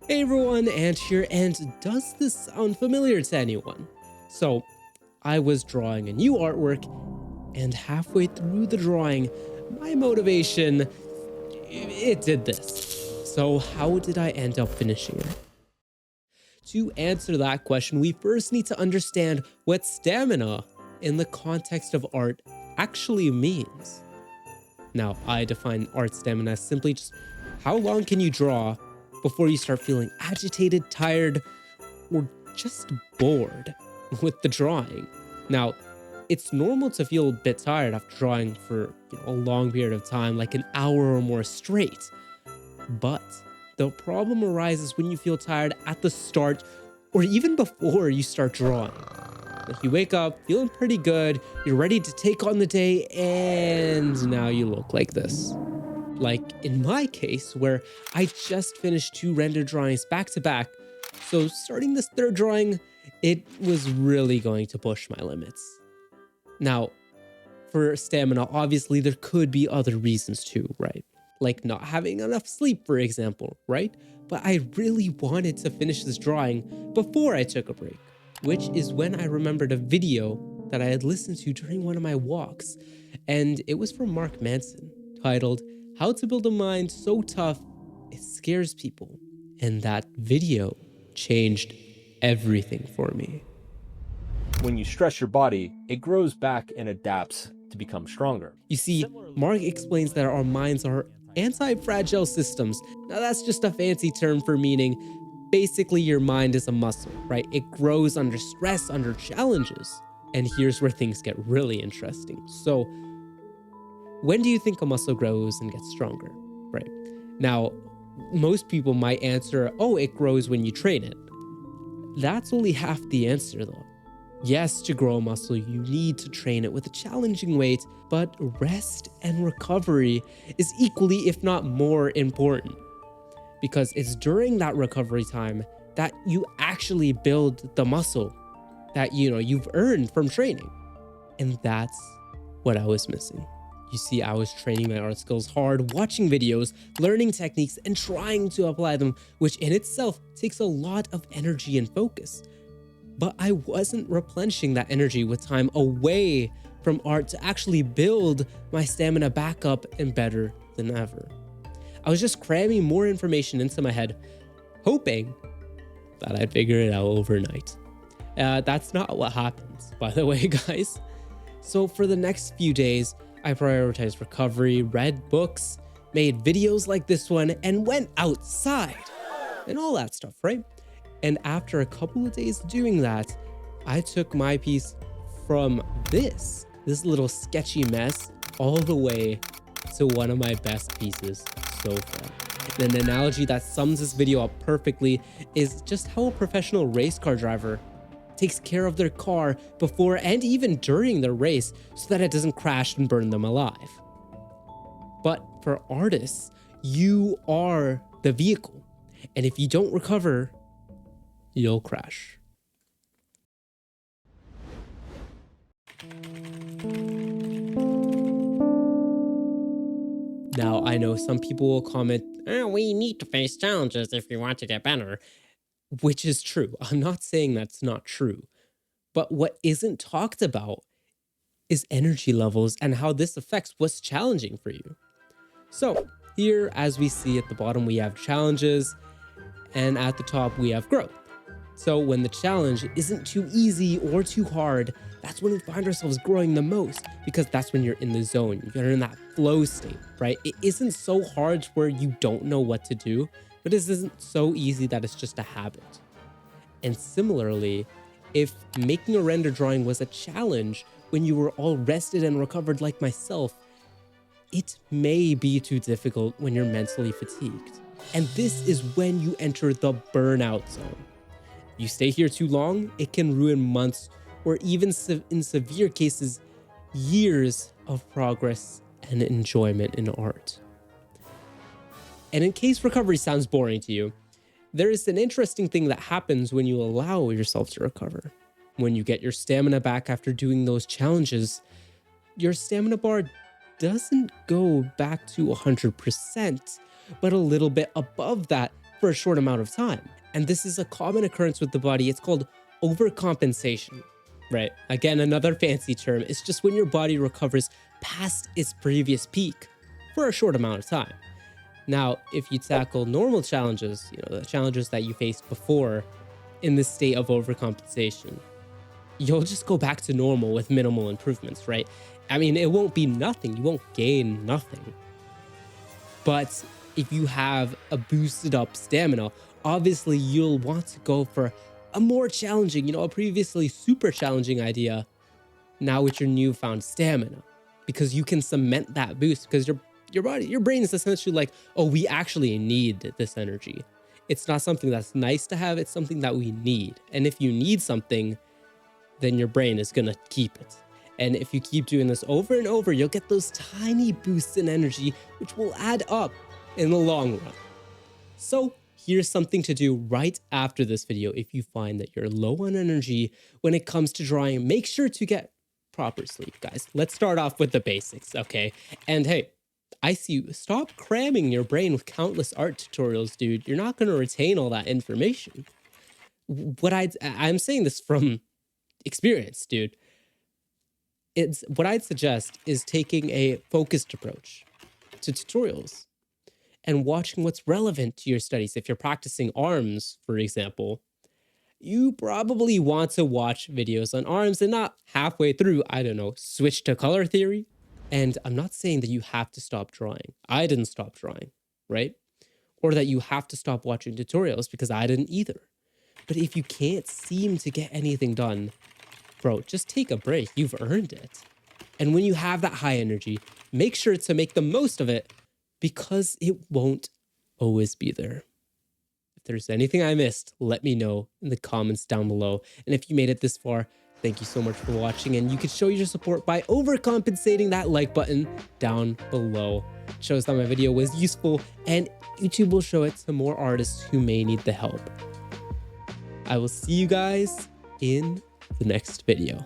Hey everyone, Ansh here, and does this sound familiar to anyone? So, I was drawing a new artwork, and halfway through the drawing, my motivation, it did this. So how did I end up finishing it? To answer that question, we first need to understand what stamina in the context of art actually means. Now, I define art stamina as simply just how long can you draw before you start feeling agitated, tired, or just bored with the drawing. Now, it's normal to feel a bit tired after drawing for a long period of time, like an hour or more straight. But the problem arises when you feel tired at the start or even before you start drawing. Like you wake up feeling pretty good, you're ready to take on the day, and now you look like this. Like in my case, where I just finished 2 render drawings back to back, so starting this third drawing, it was really going to push my limits. Now, for stamina, obviously there could be other reasons too, right? Like not having enough sleep, for example, right? But I really wanted to finish this drawing before I took a break, which is when I remembered a video that I had listened to during one of my walks, and it was from Mark Manson, titled "How to Build a Mind So Tough It Scares People." And that video changed everything for me. When you stress your body, it grows back and adapts to become stronger. You see, Mark explains that our minds are anti-fragile systems. Now that's just a fancy term for meaning basically your mind is a muscle, right? It grows under stress, under challenges. And here's where things get really interesting. So, when do you think a muscle grows and gets stronger, right? Now, most people might answer, oh, it grows when you train it. That's only half the answer though. Yes, to grow a muscle, you need to train it with a challenging weight, but rest and recovery is equally, if not more, important. Because it's during that recovery time that you actually build the muscle that you've earned from training. And that's what I was missing. You see, I was training my art skills hard, watching videos, learning techniques, and trying to apply them, which in itself takes a lot of energy and focus. But I wasn't replenishing that energy with time away from art to actually build my stamina back up and better than ever. I was just cramming more information into my head, hoping that I'd figure it out overnight. That's not what happens, by the way, guys. So for the next few days, I prioritized recovery, read books, made videos like this one, and went outside and all that stuff, right? And after a couple of days doing that, I took my piece from this little sketchy mess all the way to one of my best pieces so far. And an analogy that sums this video up perfectly is just how a professional race car driver takes care of their car before and even during the race so that it doesn't crash and burn them alive. But for artists, you are the vehicle. And if you don't recover, you'll crash. Now, I know some people will comment, we need to face challenges if we want to get better, which is true. I'm not saying that's not true. But what isn't talked about is energy levels and how this affects what's challenging for you. So here, as we see at the bottom, we have challenges, and at the top, we have growth. So when the challenge isn't too easy or too hard, that's when we find ourselves growing the most, because that's when you're in the zone, you're in that flow state, right? It isn't so hard where you don't know what to do, but it isn't so easy that it's just a habit. And similarly, if making a render drawing was a challenge when you were all rested and recovered like myself, it may be too difficult when you're mentally fatigued. And this is when you enter the burnout zone. You stay here too long, it can ruin months or even in severe cases, years of progress and enjoyment in art. And in case recovery sounds boring to you, there is an interesting thing that happens when you allow yourself to recover. When you get your stamina back after doing those challenges, your stamina bar doesn't go back to 100%, but a little bit above that for a short amount of time. And this is a common occurrence with the body. It's called overcompensation, right? Again, another fancy term. It's just when your body recovers past its previous peak for a short amount of time. Now, if you tackle normal challenges, the challenges that you faced before in this state of overcompensation, you'll just go back to normal with minimal improvements, right? I mean, it won't be nothing. You won't gain nothing. But if you have a boosted up stamina, obviously you'll want to go for a more challenging, a previously super challenging idea now with your newfound stamina, because you can cement that boost because your brain is essentially like, oh, we actually need this energy. It's not something that's nice to have. It's something that we need. And if you need something, then your brain is going to keep it. And if you keep doing this over and over, you'll get those tiny boosts in energy, which will add up in the long run. So here's something to do right after this video. If you find that you're low on energy when it comes to drawing, make sure to get proper sleep, guys. Let's start off with the basics, okay? And hey, I see you. Stop cramming your brain with countless art tutorials, dude. You're not going to retain all that information. I'm saying this from experience, dude. What I'd suggest is taking a focused approach to tutorials and watching what's relevant to your studies. If you're practicing arms, for example, you probably want to watch videos on arms and not halfway through, I don't know, switch to color theory. And I'm not saying that you have to stop drawing. I didn't stop drawing, right? Or that you have to stop watching tutorials, because I didn't either. But if you can't seem to get anything done, bro, just take a break. You've earned it. And when you have that high energy, make sure to make the most of it, because it won't always be there. If there's anything I missed, let me know in the comments down below. And if you made it this far, thank you so much for watching. And you can show your support by overcompensating that like button down below. It shows that my video was useful, and YouTube will show it to more artists who may need the help. I will see you guys in the next video.